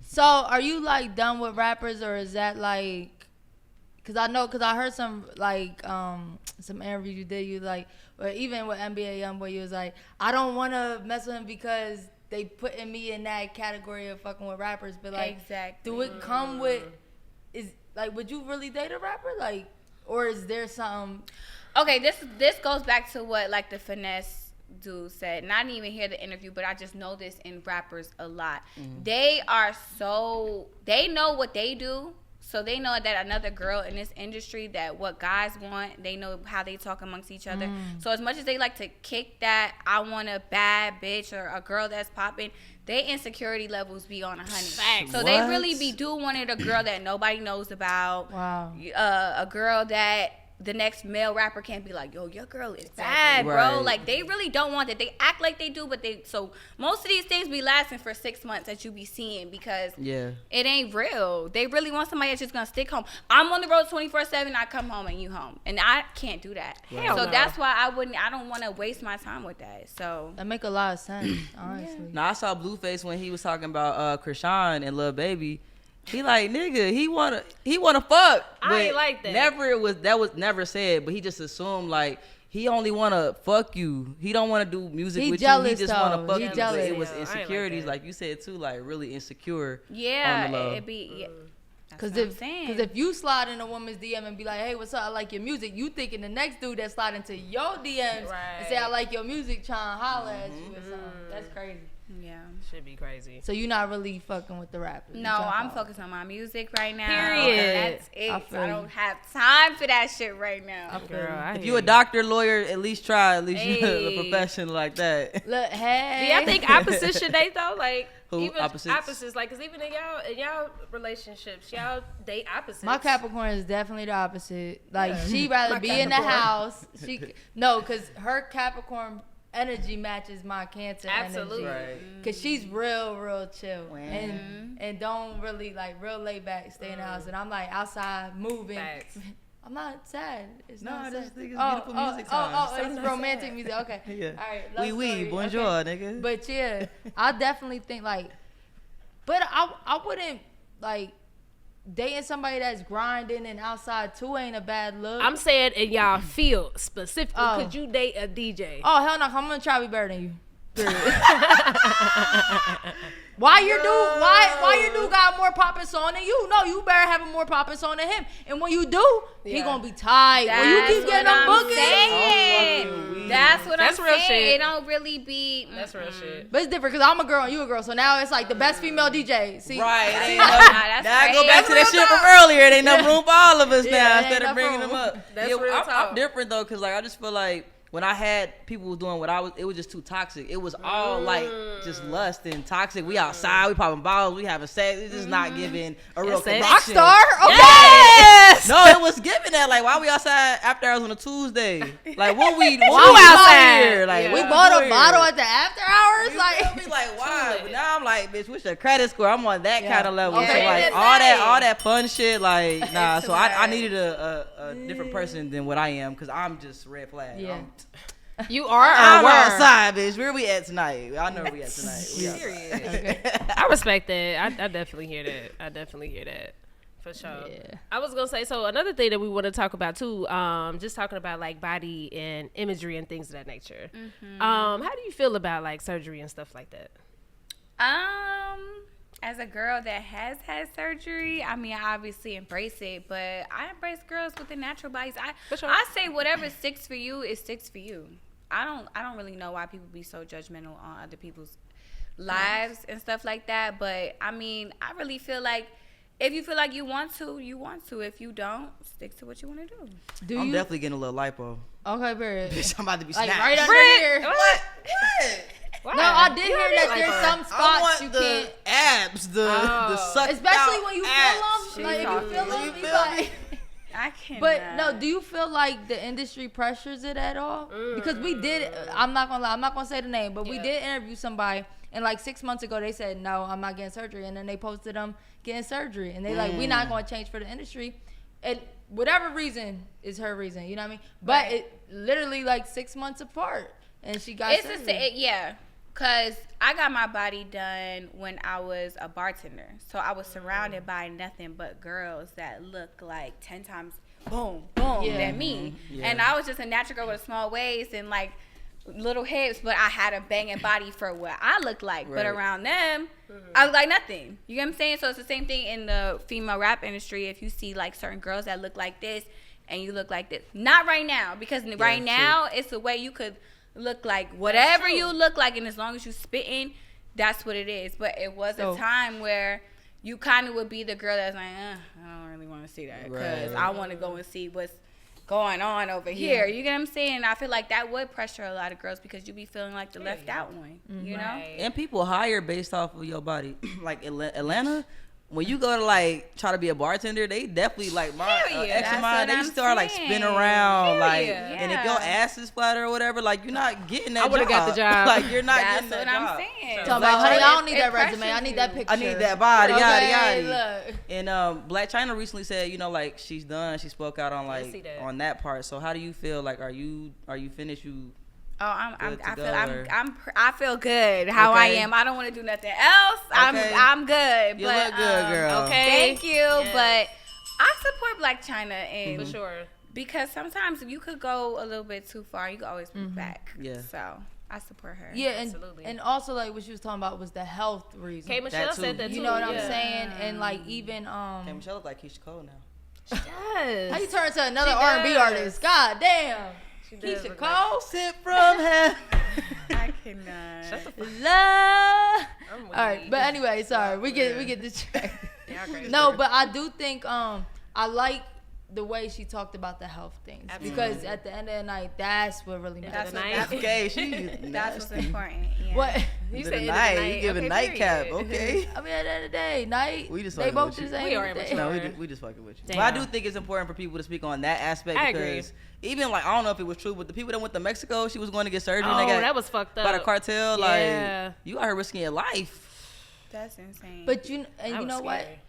So are you like done with rappers, or is that like? Cause I heard some like some interviews you did. You like, or even with NBA YoungBoy, you was like, I don't want to mess with him because they putting me in that category of fucking with rappers. But like, Exactly. do it come with? Is like, would you really date a rapper? Like, or is there something? Okay, this goes back to what like the finesse dude said. And I didn't even hear the interview, but I just know this in rappers a lot. They know what they do. So they know that another girl in this industry, that what guys want, they know how they talk amongst each other. So as much as they like to kick that, I want a bad bitch or a girl that's popping, they insecurity levels be on 100. Facts. So they really be wanting a girl that nobody knows about. Wow. A girl that the next male rapper can't be like, yo, your girl is bad, bro. Right. Like, they really don't want that. They act like they do, but so most of these things be lasting for 6 months that you be seeing because it ain't real. They really want somebody that's just gonna stick home. I'm on the road 24/7. I come home and you home, and I can't do that. Hell So no. that's why I don't want to waste my time with that. So That make a lot of sense, honestly. Now I saw Blueface when he was talking about Krishan and Lil Baby. He like, nigga, he wanna fuck. I ain't but like that. That was never said, but he just assumed like he only wanna fuck you. He don't wanna do music He with jealous, you. He just though. wanna fuck He you. But jealous. it was Yeah, I ain't like insecurities, that. like you said too, like really insecure. yeah, on the low. it be. Yeah. That's Cause what I'm if, saying. cause if you slide in a woman's DM and be like, hey, what's up? I like your music. You thinking the next dude that slide into your DMs and say I like your music, trying to holler at you or something. That's crazy. yeah. Should be crazy. So you're not really fucking with the rappers. No, I'm focused on my music right now. Period. That's it. I feel I you. don't have time for that shit right now. Girl, I If hear you a doctor, lawyer, at least try. At least you Hey. a profession like that. Look, hey. Yeah, I think opposites should date though. Like Who? even Opposites? like, cause even in y'all relationships, y'all date opposites. My Capricorn is definitely the opposite. Like she rather My be in the Capricorn. house. Cause her Capricorn energy matches my Cancer Absolutely. energy. Right. Cause she's real chill and don't really like real laid back, stay in the house. And I'm like outside moving. Facts. I'm not sad. It's No, not I sad. just think it's beautiful music time. It's romantic music. Okay. Yeah. All right. love Oui, story. bonjour, Okay. nigga. But yeah, I definitely think like, but I wouldn't like dating somebody that's grinding and outside too ain't a bad look. I'm saying in y'all field specifically, Oh. could you date a DJ? Oh hell no! I'm gonna try to be better than you. Period. Why your dude got more popping song than you? No, you better have a more popping song than him. And when you do, he Yeah. gonna be tight. When you keep getting them bookings, saying. That's what That's I'm real saying. shit. It don't really be. That's real shit. but it's different because I'm a girl and you a girl. So now it's like the best female DJ. See, Right. It ain't Nah, no, that's now I go crazy. back to that That's shit from earlier. It ain't no room for all of us Yeah, now it ain't instead of enough bringing room. them up. That's Yeah, real I'm talk. different though, cause like I just feel like when I had people doing what I was, it was just too toxic. It was all like just lust and toxic. We outside, we popping bottles, we having sex. It's just not giving a real connection. Rockstar? Okay. Yes! No, it was giving that. Like, why we outside after hours on a Tuesday? Like, what we outside here? Like, We bought a bottle at the after hours. You Like, feel me? Like, why? But now I'm like, bitch, what's your credit score? I'm on that kind of level. Okay. So like, all that fun shit, like, nah. It's So too I much. needed a different person than what I am, because I'm just red flag. Yeah. You are or I'm were? outside, bitch. Where we at tonight? I know where we at tonight. We outside. I respect that. I definitely hear that. For sure. Yeah. I was gonna say, so another thing that we want to talk about too, just talking about like body and imagery and things of that nature. How do you feel about like surgery and stuff like that? As a girl that has had surgery, I mean, I obviously embrace it, but I embrace girls with the natural bodies. For sure. I say whatever sticks for you, it sticks for you. I don't really know why people be so judgmental on other people's lives and stuff like that. But I mean, I really feel like if you feel like you want to, you want to. If you don't, stick to what you want to do. I'm definitely getting a little lipo. Okay, Barry. Bitch, I'm about to be Like snatched. right under Britt, here. What? Why? No, I did You hear don't that need there's lipo. some I spots want you the can't. abs, the sucked Especially out when you abs. feel them. Like, if you feel them, You you feel me? like. I can't. But no, do you feel like the industry pressures it at all? Because we did. I'm not gonna lie. I'm not gonna say the name, but we did interview somebody, and like 6 months ago they said no, I'm not getting surgery, and then they posted them getting surgery, and they like we're not gonna change for the industry, and whatever reason is her reason. You know what I mean? But it literally like 6 months apart, and she got It's surgery. yeah, cause I got my body done when I was a bartender, so I was surrounded by nothing but girls that look like 10 times boom than me, and I was just a natural girl with a small waist and like little hips, but I had a banging body for what I look like. But around them, I look like nothing. You get what I'm saying? So it's the same thing in the female rap industry. If you see like certain girls that look like this and you look like this, not right now, because right now it's the way you could look like whatever you look like, and as long as you spitting, that's what it is. But it was a time where you kind of would be the girl that's like, I don't really want to see that, because I want to go and see what's going on over here. You get what I'm saying? I feel like that would pressure a lot of girls, because you be feeling like the left out one, you know? And people hire based off of your body. Like Atlanta, when you go to like try to be a bartender, they definitely like my extra mind. They start like spin around like, and if your ass is flat or whatever, like you're not getting that. I would've got the job. Like you're not That's getting that what I'm job. saying. Talking about, honey, I don't need that resume. I need that picture. I need that body. Okay, Yada. look. And Black China recently said, you know, like she's done. She spoke out on see like that. on that part. So how do you feel? Like, are you finished? You I feel good how I am. I don't want to do nothing else. I'm good. You but, look good, girl. Okay. Thank you. But I support Black China, and For sure. because sometimes if you could go a little bit too far, you could always be back. Yeah. So I support her. Yeah, Absolutely. and also like what she was talking about was the health reason. K. Michelle That too. said that too. You know what I'm yeah. saying? And like even Hey, Michelle look like Keisha Cole now. Yes. how you turn to another She R&B does. artist? God damn. She does Keisha look Cole. Sit from heaven. I cannot. Shut the fuck Love. I'm All right, but anyway, sorry, we get distracted. crazy. No, but I do think I like the way she talked about the health things, because at the end of the night, that's what really matters. Okay, she. That's what's important. Yeah. What? You The said night, you give a okay, nightcap, period. okay? I mean, at the end of the day, night. We just they fucking both with the you. same. We are thing. immature. We just fucking with you. Damn. But I do think it's important for people to speak on that aspect, I because agree. even like, I don't know if it was true, but the people that went to Mexico, she was going to get surgery. Oh, and they got that was fucked up. by the cartel. Yeah. Like, you out here risking your life. That's insane. But you That know was what? scary.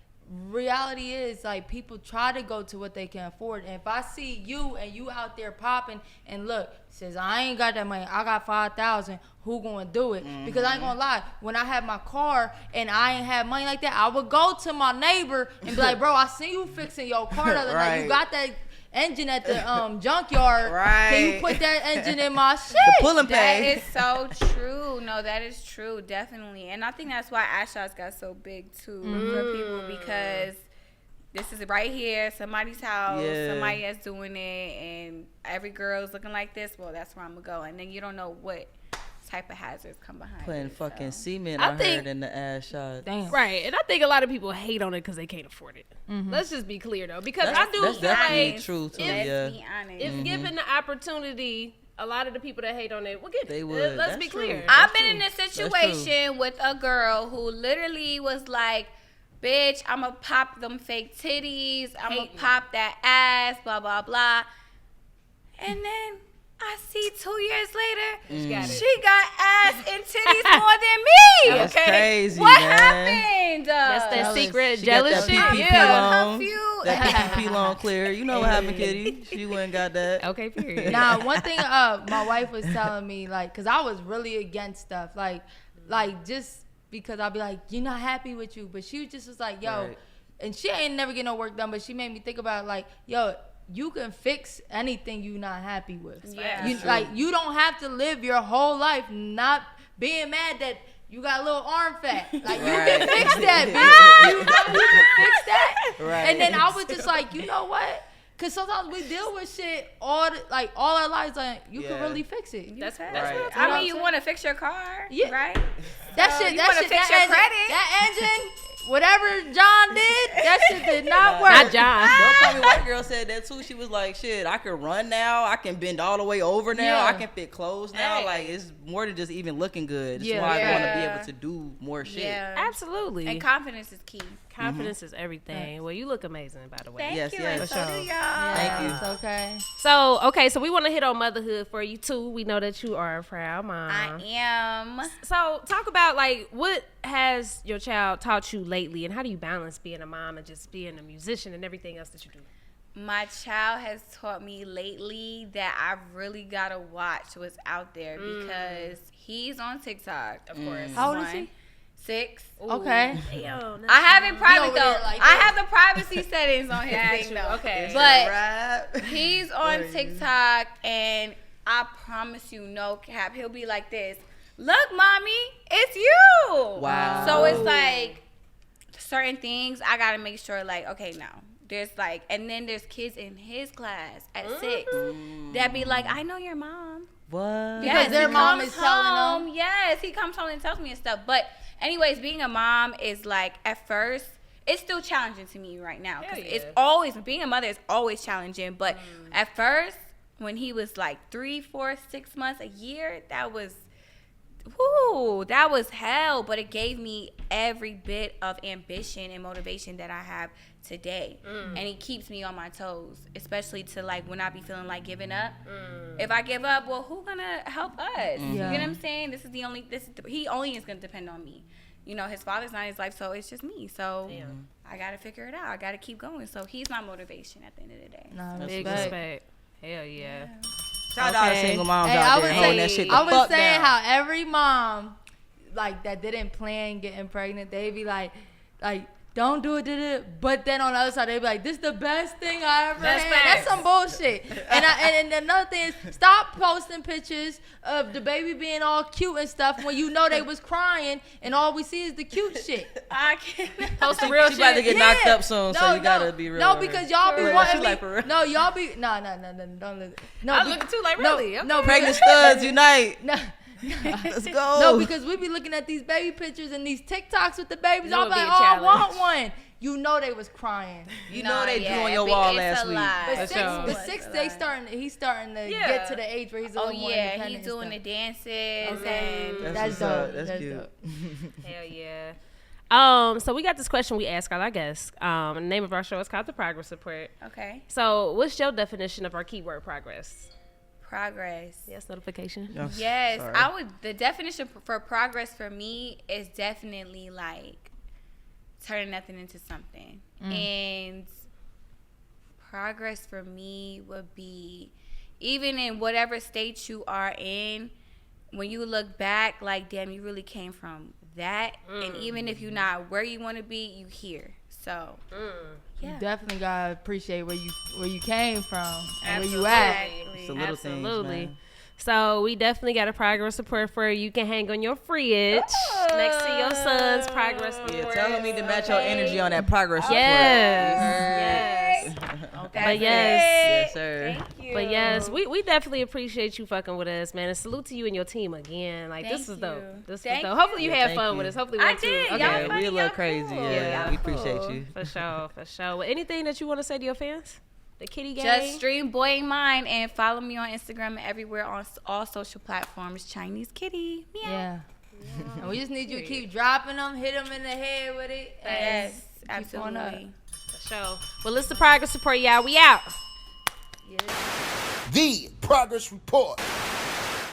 Reality is like people try to go to what they can afford, and if I see you and you out there popping and look, says I ain't got that money, I got 5,000, who gonna do it? Because I ain't gonna lie, when I had my car and I ain't have money like that, I would go to my neighbor and be like, bro, I see you fixing your car the other night. You Right. got that engine at the junkyard. Right. Can you put that engine in my shit? The pull and That pay. is so true. No, that is true, definitely. And I think that's why ass shots got so big too for people, because this is right here, somebody's house, Yeah. somebody is doing it, and every girl's looking like this. Well, that's where I'm gonna go, and then you don't know what type of hazards come behind. Putting it, fucking so. cement I on think- her in the ass shot. Damn. Right, and I think a lot of people hate on it because they can't afford it. Let's just be clear though, because I do That's feel definitely like true too. Let's Yeah. be honest. if given the opportunity a lot of the people that hate on it will get it. They would. Let's That's be true. clear. I've been in a situation with a girl who literally was like, bitch, I'm going to pop them fake titties. I'm going to pop that ass, blah, blah, blah. And then I see 2 years later, she got ass and titties more than me. That's crazy, what man. happened? That's that secret She jealous got shit. that PPP Yeah. loan. Confused. That PPP loan clear. You know what happened, Kitty? She went and got that. Okay, period. Nah, one thing my wife was telling me, like, because I was really against stuff. Like just because I'll be like, you're not happy with you. But she just was like, yo. Right. And she ain't never get no work done, but she made me think about, like, yo, you can fix anything you're not happy with. Yeah. You don't have to live your whole life not being mad that you got a little arm fat. Like, you can fix that, bitch. You can fix that. Right. And then I was just like, you know what? Because sometimes we deal with shit all our lives. Like, you can really fix it. That's Right. real talk. I mean, you want to fix your car, Yeah. right? That So shit, you that wanna shit, fix that your credit. That engine, whatever John did, that shit did not work. Not John. Don't tell me white girl said that too. She was like, shit, I can run now. I can bend all the way over now. Yeah. I can fit clothes now. Hey. Like, it's more than just even looking good. It's Yeah. why I want to be Yeah. able to do more shit. Yeah. Absolutely. And confidence is key. Confidence is everything. Well, you look amazing, by the way. Thank Yes, you, yes. and For so sure. do y'all. Thank you. It's okay. So we want to hit on motherhood for you too. We know that you are a proud mom. I am. So talk about, like, what has your child taught you lately, and how do you balance being a mom and just being a musician and everything else that you do? My child has taught me lately that I really gotta watch what's out there because he's on TikTok, of course. How old is he? 6. Okay. Damn, I have it private over though. there like I this. have the privacy settings on his thing though. Okay. But Right. he's on TikTok and I promise you, no cap, he'll be like this. Look, mommy, it's you. Wow. So it's like certain things I gotta make sure, like, okay, now there's like, and then there's kids in his class at 6 that be like, I know your mom. What? Because their he mom comes is telling them? Yes, he comes home and tells me and stuff. But anyways, being a mom is like, at first, it's still challenging to me right now. Because it's always, being a mother is always challenging. But at first, when he was like 3, 4, 6 months, a year, that was hell. But it gave me every bit of ambition and motivation that I have today. And it keeps me on my toes, especially to like when I be feeling like giving up. If I give up, well, who gonna help us? You get what I'm saying? He only is gonna depend on me. You know, his father's not in his life, so it's just me. So I gotta figure it out. I gotta keep going. So he's my motivation at the end of the day. Nah, Big respect. Hell yeah. Shout out to single moms Hey, out I there was holding saying, that shit the I was fuck saying down. how every mom, like, that didn't plan getting pregnant, they be like, don't do it, but then on the other side, they be like, this is the best thing I ever That's had. facts. That's some bullshit. And another thing is, stop posting pictures of the baby being all cute and stuff when you know they was crying and all we see is the cute shit. I can't. Post the real She about to shit. get knocked up soon, so you gotta be real. No, with her. because y'all be For real. wanting She me. like, for real. No, y'all be. No, don't listen. No, I look too, like, really? No, Pregnant studs unite. No. Let's go. No, because we be looking at these baby pictures and these TikToks with the babies. That I'm would like, be a oh, I challenge. want one. You know they was crying. You know they drew on it your be- wall it's last a week. lot. But For six, sure. but six, he's starting to Yeah. get to the age where he's a Oh little more yeah, independent. he's doing the and dances Okay. and That's what's dope. up. That's That's cute. dope. Hell yeah. So we got this question we ask all our guests. The name of our show is called The Progress Report. okay. So what's your definition of our keyword progress? Progress. Yes, notification. Yes, Sorry. the definition for progress for me is definitely like turning nothing into something. And progress for me would be, even in whatever state you are in, when you look back, like, damn, you really came from that. And even if you're not where you want to be, you here. So You definitely gotta appreciate where you came from and where you at. It's the little things, Absolutely. man. So we definitely got a progress report for you. You can hang on your fridge next to your son's progress report. Yeah, tell me to match your energy on that progress report. Yes. Yes. But yes. Yes, sir. Thank you. But yes, we definitely appreciate you fucking with us, man. And salute to you and your team again. Like, this Thank was dope. you. This Thank was dope. Hopefully you you. had Thank fun you. with us. Hopefully I we too. did. Okay. Y'all Yeah, funny, we a little y'all crazy. cool. Yeah, Yeah, we cool. appreciate you. For sure. Well, anything that you want to say to your fans? The kitty gang. Just stream Boy Mine and follow me on Instagram and everywhere on all social platforms. Chinese Kitty. Meow. Yeah. And we just need you to keep dropping them, hit them in the head with it. Yes, keep on up. absolutely. For sure. Well, it's the Progress Report, y'all. We out. The Progress Report.